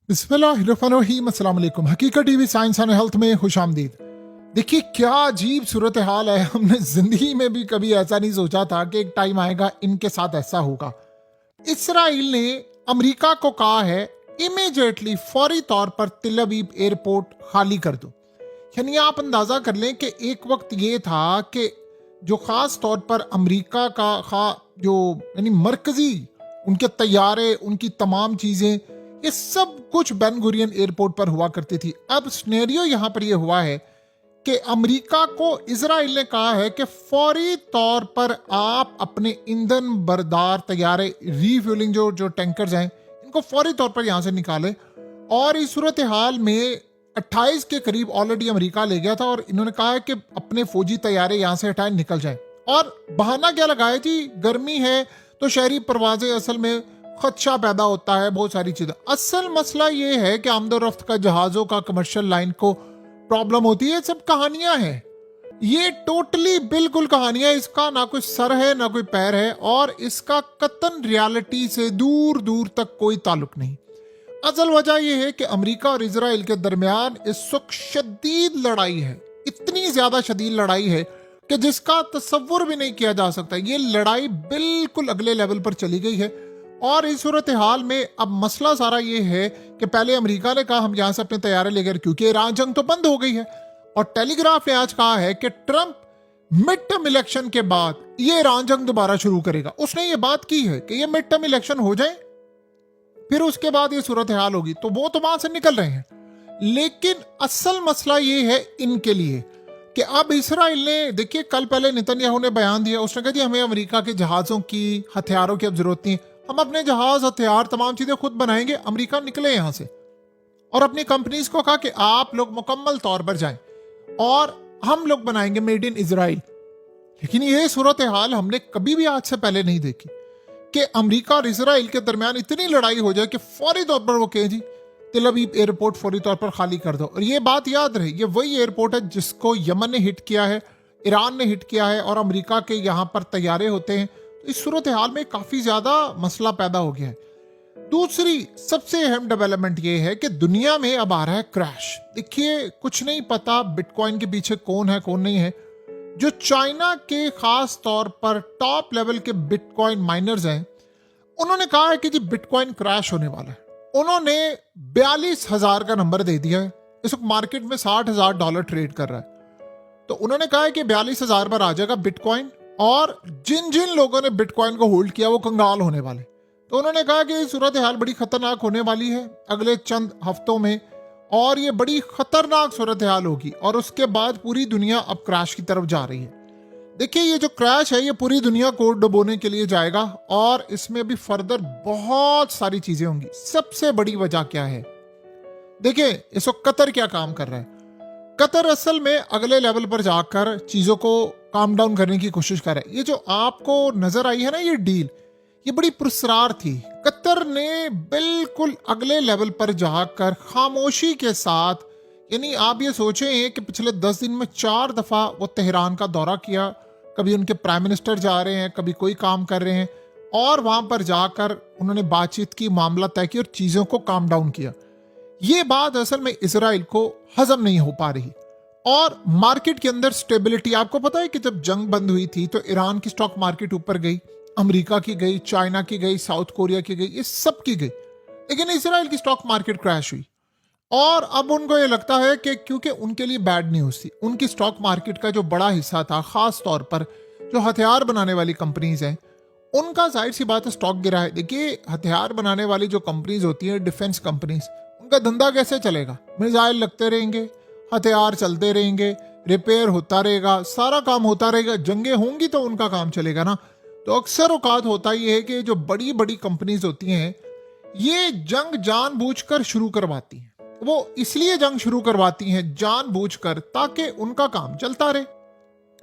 बिस्मिल्लाहिर्रहमानिर्रहीम। अस्सलाम वालेकुम। हकीकत टीवी साइंस एंड हेल्थ में खुशामदीद। देखिए क्या अजीब सूरत हाल है। हमने जिंदगी में भी कभी ऐसा नहीं सोचा था कि एक टाइम आएगा इनके साथ ऐसा होगा। इसराइल ने अमेरिका को कहा है इमीडिएटली फौरी तौर पर तिल अवीव एयरपोर्ट खाली कर दो। यानी आप अंदाजा कर लें कि एक वक्त ये था कि जो खास तौर पर अमेरिका का जो यानी मरकजी उनके तैयारे, उनकी तमाम चीजें, ये सब कुछ बेन गुरियन एयरपोर्ट पर हुआ करती थी। अब स्नेरियो यहां पर यह हुआ है कि अमेरिका को इजराइल ने कहा है कि फौरी तौर पर आप अपने ईंधन बरदार तैयारे रीफ्यूलिंग जो टैंकर्स हैं इनको फौरी तौर पर यहां से निकाले। और इस सूरत हाल में 28 के करीब ऑलरेडी अमेरिका ले गया था और इन्होंने कहा है कि अपने फौजी तैयारे यहां से हटाए निकल जाए। और बहाना क्या लगाया जी, गर्मी है तो शहरी परवाजें असल में खदशा पैदा होता है, बहुत सारी चीजें। असल मसला ये है कि आमदोरफ्त का जहाजों का कमर्शियल लाइन को प्रॉब्लम होती है। सब कहानियां हैं, ये टोटली बिल्कुल कहानियां। इसका ना कोई सर है ना कोई पैर है और इसका कतन रियलिटी से दूर दूर तक कोई ताल्लुक नहीं। असल वजह यह है कि अमेरिका और इजराइल के दरमियान इस वक्त शदीद लड़ाई है। इतनी ज्यादा शदीद लड़ाई है कि जिसका तस्वुर भी नहीं किया जा सकता। ये लड़ाई बिल्कुल अगले लेवल पर चली गई है। और इस सूरत हाल में अब मसला सारा ये है कि पहले अमेरिका ने कहा हम यहां से अपने तैयारे ले गए क्योंकि ईरान जंग तो बंद हो गई है। और टेलीग्राफ ने आज कहा है कि ट्रंप मिड टर्म इलेक्शन के बाद ये ईरान जंग दोबारा शुरू करेगा। उसने ये बात की है कि ये मिड टर्म इलेक्शन हो जाए फिर उसके बाद ये सूरत हाल होगी। तो वो तो वहां से निकल रहे हैं, लेकिन असल मसला ये है इनके लिए कि अब इसराइल ने, देखिए कल पहले नेतन्याहू ने बयान दिया, उसने कहा जी हमें अमेरिका के जहाजों की, हथियारों की अब जरूरत नहीं, हम अपने जहाज, हथियार, तमाम चीजें खुद बनाएंगे। अमेरिका निकले यहां से और अपनी कंपनीज को कहा कि आप लोग मुकम्मल तौर पर जाएं और हम लोग बनाएंगे मेड इन इजराइल। लेकिन ये सूरत हाल हमने कभी भी आज से पहले नहीं देखी कि अमेरिका और इजराइल के दरमियान इतनी लड़ाई हो जाए कि फौरी तौर पर वो कहे जी तिल अवीव एयरपोर्ट फौरी तौर पर खाली कर दो। और ये बात याद रहे, ये वही एयरपोर्ट है जिसको यमन ने हिट किया है, ईरान ने हिट किया है और अमेरिका के यहां पर तैयारे होते हैं। तो इस सूरत हाल में काफी ज्यादा मसला पैदा हो गया है। दूसरी सबसे अहम डेवलपमेंट ये है कि दुनिया में अब आ रहा है क्रैश। देखिए कुछ नहीं पता बिटकॉइन के पीछे कौन है कौन नहीं है। जो चाइना के खास तौर पर टॉप लेवल के बिटकॉइन माइनर्स हैं, उन्होंने कहा है कि जी बिटकॉइन क्रैश होने वाला है। उन्होंने 42,000 का नंबर दे दिया है। इस वक्त मार्केट में $60,000 ट्रेड कर रहा है। तो उन्होंने कहा है कि 42,000 पर आ जाएगा बिटकॉइन और जिन जिन लोगों ने बिटकॉइन को होल्ड किया वो कंगाल होने वाले। तो उन्होंने कहा कि सूरत हाल बड़ी खतरनाक होने वाली है अगले चंद हफ्तों में और ये बड़ी खतरनाक सूरत हाल होगी और उसके बाद पूरी दुनिया अब क्रैश की तरफ जा रही है। देखिए ये जो क्रैश है ये पूरी दुनिया को डुबोने के लिए जाएगा और इसमें भी फर्दर बहुत सारी चीजें होंगी। सबसे बड़ी वजह क्या है, देखिए इस वक्त कतर क्या काम कर रहा है। कतर असल में अगले लेवल पर जाकर चीजों को काम डाउन करने की कोशिश कर रहा है। ये जो आपको नजर आई है ना ये डील, ये बड़ी पुरस्कार थी। कतर ने बिल्कुल अगले लेवल पर जाकर खामोशी के साथ, यानी आप ये सोचें कि पिछले 10 दिन में 4 दफा वो तेहरान का दौरा किया। कभी उनके प्राइम मिनिस्टर जा रहे हैं, कभी कोई काम कर रहे हैं और वहां पर जाकर उन्होंने बातचीत की, मामला तय किया और चीजों को काम डाउन किया। ये बात असल में इसराइल को हजम नहीं हो पा रही और मार्केट के अंदर स्टेबिलिटी, आपको पता है कि जब जंग बंद हुई थी तो ईरान की स्टॉक मार्केट ऊपर गई, अमेरिका की गई, चाइना की गई, साउथ कोरिया की गई, ये सब की गई, लेकिन इसराइल की स्टॉक मार्केट क्रैश हुई। और अब उनको ये लगता है कि क्योंकि उनके लिए बैड न्यूज थी, उनकी स्टॉक मार्केट का जो बड़ा हिस्सा था, खास तौर पर जो हथियार बनाने वाली कंपनीज हैं, उनका जाहिर सी बात है स्टॉक गिरा है। देखिए हथियार बनाने वाली जो कंपनीज होती हैं, डिफेंस कंपनीज, उनका धंधा कैसे चलेगा? मिसाइल लगते रहेंगे, हथियार चलते रहेंगे, रिपेयर होता रहेगा, सारा काम होता रहेगा, जंगें होंगी तो उनका काम चलेगा ना। तो अक्सर औकात होता ही है कि जो बड़ी बड़ी कंपनीज होती हैं ये जंग जानबूझकर शुरू करवाती हैं। वो इसलिए जंग शुरू करवाती हैं जानबूझकर ताकि उनका काम चलता रहे,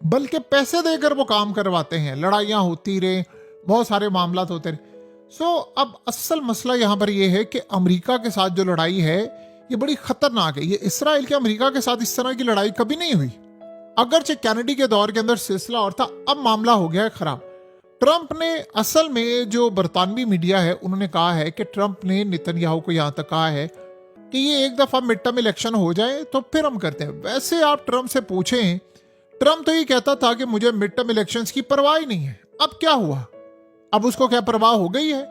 बल्कि पैसे देकर वो काम करवाते हैं, लड़ाइयां होती रहे, बहुत सारे मामला होते रहे। अब असल मसला यहां पर यह है कि अमेरिका के साथ जो लड़ाई है ये बड़ी खतरनाक है। ये इसराइल के अमेरिका के साथ इस तरह की लड़ाई कभी नहीं हुई। अगरचे कैनेडी के दौर के अंदर सिलसिला और था, अब मामला हो गया है खराब। ट्रंप ने, असल में जो बरतानवी मीडिया है उन्होंने कहा है कि ट्रंप ने नेतन्याहू को यहां तक कहा है कि ये एक दफा मिड टर्म इलेक्शन हो जाए तो फिर हम करते हैं। वैसे आप ट्रम्प से पूछें, ट्रम्प तो ये कहता था कि मुझे मिड टर्म इलेक्शंस की परवाह ही नहीं है। अब क्या हुआ? अब उसको क्या परवाह हो गई है?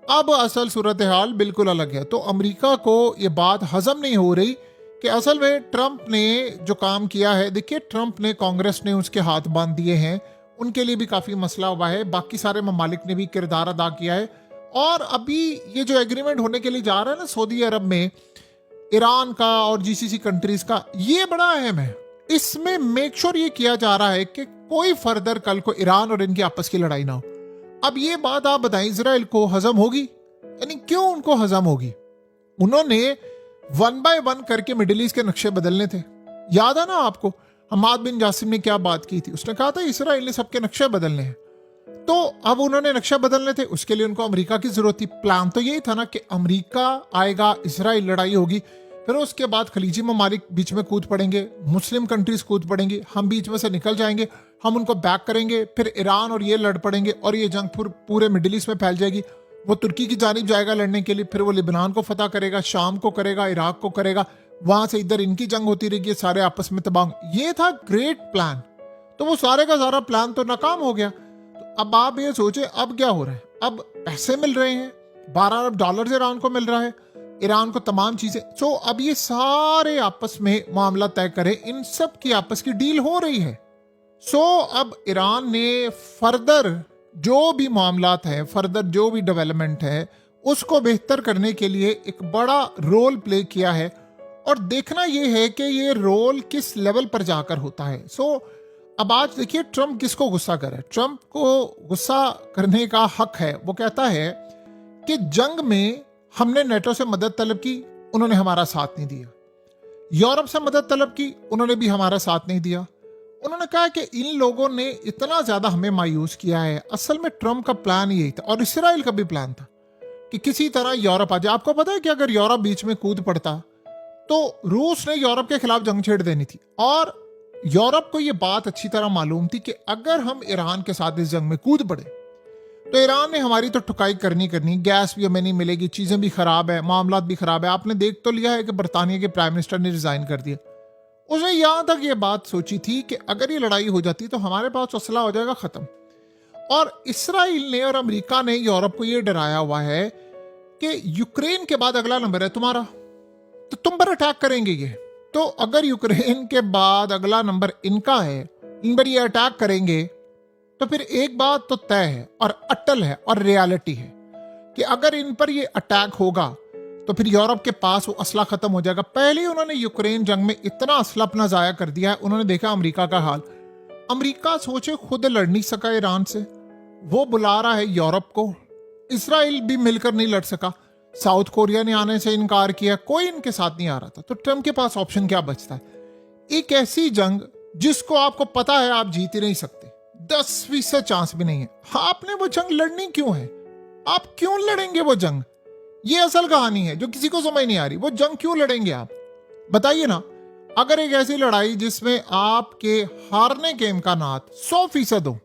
अब असल सूरत हाल बिल्कुल अलग है। तो अमेरिका को ये बात हजम नहीं हो रही कि असल में ट्रम्प ने जो काम किया है, देखिए ट्रम्प ने, कांग्रेस ने उसके हाथ बांध दिए हैं, उनके लिए भी काफी मसला हुआ है, बाकी सारे ममालिक ने भी किरदार अदा किया है। और अभी ये जो एग्रीमेंट होने के लिए जा रहा है ना सऊदी अरब में, ईरान का और जीसीसी कंट्रीज का, ये बड़ा अहम है। इसमें मेक श्योर ये किया जा रहा है कि कोई फर्दर कल को ईरान और इनकी आपस की लड़ाई ना हो। अब ये बात आप बताएं, इजराइल को हजम होगी? यानी क्यों उनको हजम होगी? उन्होंने 1 बाय 1 करके मिडिल ईस्ट के नक्शे बदलने थे। याद है ना आपको हमाद बिन जासिम ने क्या बात की थी? उसने कहा था इजराइल ने सबके नक्शे बदलने हैं। तो अब उन्होंने नक्शे बदलने थे, उसके लिए उनको अमेरिका की जरूरत थी। प्लान तो यही था ना कि अमेरिका आएगा, इजराइल लड़ाई होगी, फिर उसके बाद खलीजी ममालिक बीच में कूद पड़ेंगे, मुस्लिम कंट्रीज कूद पड़ेंगी, हम बीच में से निकल जाएंगे, हम उनको बैक करेंगे, फिर ईरान और ये लड़ पड़ेंगे और ये जंग पूरे मिडिल ईस्ट में फैल जाएगी। वो तुर्की की जानिब जाएगा लड़ने के लिए, फिर वो लिबनान को फतह करेगा, शाम को करेगा, इराक को करेगा, वहां से इधर इनकी जंग होती रहेगी, सारे आपस में तबाह। ये था ग्रेट प्लान। तो वो सारे का सारा प्लान तो नाकाम हो गया। तो अब आप ये सोचे अब क्या हो रहा है? अब पैसे मिल रहे हैं, $12 अरब ईरान को मिल रहा है, ईरान को तमाम चीजें। सो अब ये सारे आपस में मामला तय करें, इन सब की आपस की डील हो रही है। सो अब ईरान ने फर्दर जो भी मामलात हैं, फर्दर जो भी डेवलपमेंट है, उसको बेहतर करने के लिए एक बड़ा रोल प्ले किया है। और देखना यह है कि ये रोल किस लेवल पर जाकर होता है। सो अब आज देखिए ट्रम्प किसको गुस्सा कर रहा है। ट्रम्प को गुस्सा करने का हक है। वो कहता है कि जंग में हमने नेटो से मदद तलब की, उन्होंने हमारा साथ नहीं दिया। यूरोप से मदद तलब की, उन्होंने भी हमारा साथ नहीं दिया। उन्होंने कहा कि इन लोगों ने इतना ज्यादा हमें मायूस किया है। असल में ट्रम्प का प्लान यही था, और इसराइल का भी प्लान था कि किसी तरह यूरोप आ जाए। आपको पता है कि अगर यूरोप बीच में कूद पड़ता तो रूस ने यूरोप के खिलाफ जंग छेड़ देनी थी। और यूरोप को यह बात अच्छी तरह मालूम थी कि अगर हम ईरान के साथ इस जंग में कूद पड़े तो ईरान ने हमारी तो ठुकाई करनी, गैस भी हमें नहीं मिलेगी, चीजें भी खराब है, मामलात भी खराब है। आपने देख तो लिया है कि बरतानिया के प्राइम मिनिस्टर ने रिजाइन कर दिया। उसने यहां तक ये बात सोची थी कि अगर ये लड़ाई हो जाती तो हमारे पास असला हो जाएगा खत्म। और इसराइल ने और अमेरिका ने यूरोप को यह डराया हुआ है कि यूक्रेन के बाद अगला नंबर है तुम्हारा, तो तुम पर अटैक करेंगे ये। तो अगर यूक्रेन के बाद अगला नंबर इनका है, इन पर ये अटैक करेंगे, तो फिर एक बात तो तय है और अटल है और रियलिटी है कि अगर इन पर ये अटैक होगा तो फिर यूरोप के पास वो असला खत्म हो जाएगा। पहले ही उन्होंने यूक्रेन जंग में इतना असला अपना जाया कर दिया है। उन्होंने देखा अमेरिका का हाल। अमेरिका सोचे खुद लड़ नहीं सका ईरान से, वो बुला रहा है यूरोप को। इसराइल भी मिलकर नहीं लड़ सका, साउथ कोरिया ने आने से इनकार किया, कोई इनके साथ नहीं आ रहा था। तो ट्रम्प के पास ऑप्शन क्या बचता है? एक ऐसी जंग जिसको आपको पता है आप जीत ही नहीं सकते, 10% चांस भी नहीं है। आपने वो जंग लड़नी क्यों है? आप क्यों लड़ेंगे वो जंग? ये असल कहानी है जो किसी को समझ नहीं आ रही। वो जंग क्यों लड़ेंगे आप? बताइए ना। अगर एक ऐसी लड़ाई जिसमें आपके हारने के इम्कानात 100% हो,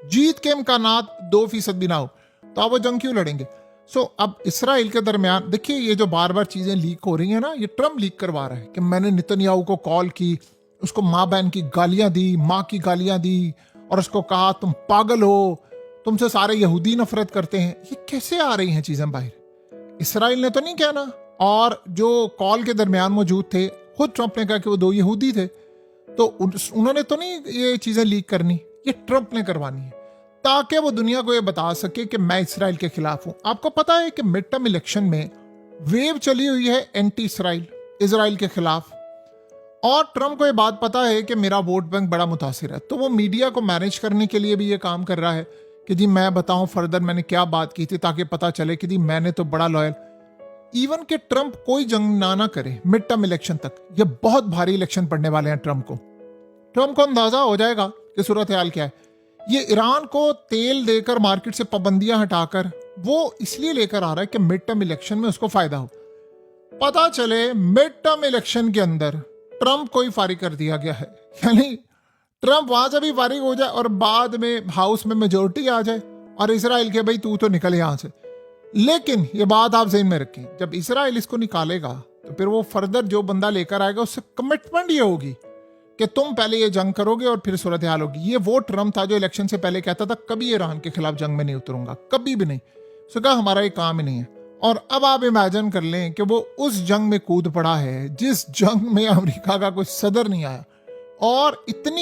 जीत के इम्कानात 2% भी ना हो, तो आप वो जंग क्यों लड़ेंगे? सो अब इसराइल के दरमियान देखिए ये जो बार बार चीजें लीक हो रही है ना, ये ट्रम्प लीक करवा रहा है कि मैंने नेतन्याहू को कॉल की, उसको माँ बहन की गालियां दी, माँ की गालियां दी, और उसको कहा तुम पागल हो, तुमसे सारे यहूदी नफरत करते हैं। ये कैसे आ रही हैं चीजें बाहर? इसराइल ने तो नहीं कहना। और जो कॉल के दरमियान मौजूद थे, खुद ट्रम्प ने कहा कि वो 2 यहूदी थे, तो उन्होंने तो नहीं ये चीजें लीक करनी, ये ट्रम्प ने करवानी है ताकि वो दुनिया को ये बता सके कि मैं इसराइल के खिलाफ हूं। आपको पता है कि मिड टर्म इलेक्शन में वेव चली हुई है एंटी इसराइल, इसराइल के खिलाफ। और ट्रम्प को ये बात पता है कि मेरा वोट बैंक बड़ा मुतासिर है, तो वो मीडिया को मैनेज करने के लिए भी ये काम कर रहा है कि जी मैं बताऊं फर्दर मैंने क्या बात की थी, ताकि पता चले कि जी मैंने तो बड़ा लॉयल। इवन के ट्रम्प कोई जंग ना करे मिड टर्म इलेक्शन तक, ये बहुत भारी इलेक्शन पड़ने वाले हैं ट्रम्प को अंदाजा हो जाएगा कि सूरत हाल क्या है। ये ईरान को तेल देकर मार्केट से पाबंदियां हटाकर वो इसलिए लेकर आ रहा है कि मिड टर्म इलेक्शन में उसको फायदा हो। पता चले मिड टर्म इलेक्शन के अंदर ट्रम्प को ही फारिग कर दिया गया है, यानी ट्रम्प वहां से भी फारिग हो जाए और बाद में हाउस में मेजोरिटी आ जाए और इसराइल के भाई तू तो निकल यहां से। लेकिन ये बात आप ज़हन में रखें, जब इसराइल इसको निकालेगा तो फिर वो फर्दर जो बंदा लेकर आएगा उससे कमिटमेंट ये होगी कि तुम पहले ये जंग करोगे और फिर सूरत हाल होगी। ये वो ट्रम्प था जो इलेक्शन से पहले कहता था कभी ईरान के खिलाफ जंग में नहीं उतरूंगा, कभी भी नहीं। उसने कहा हमारा ये काम ही नहीं है। और अब आप इमेजिन कर लें कि वो उस जंग में कूद पड़ा है जिस जंग में अमेरिका का कोई सदर नहीं आया, और इतनी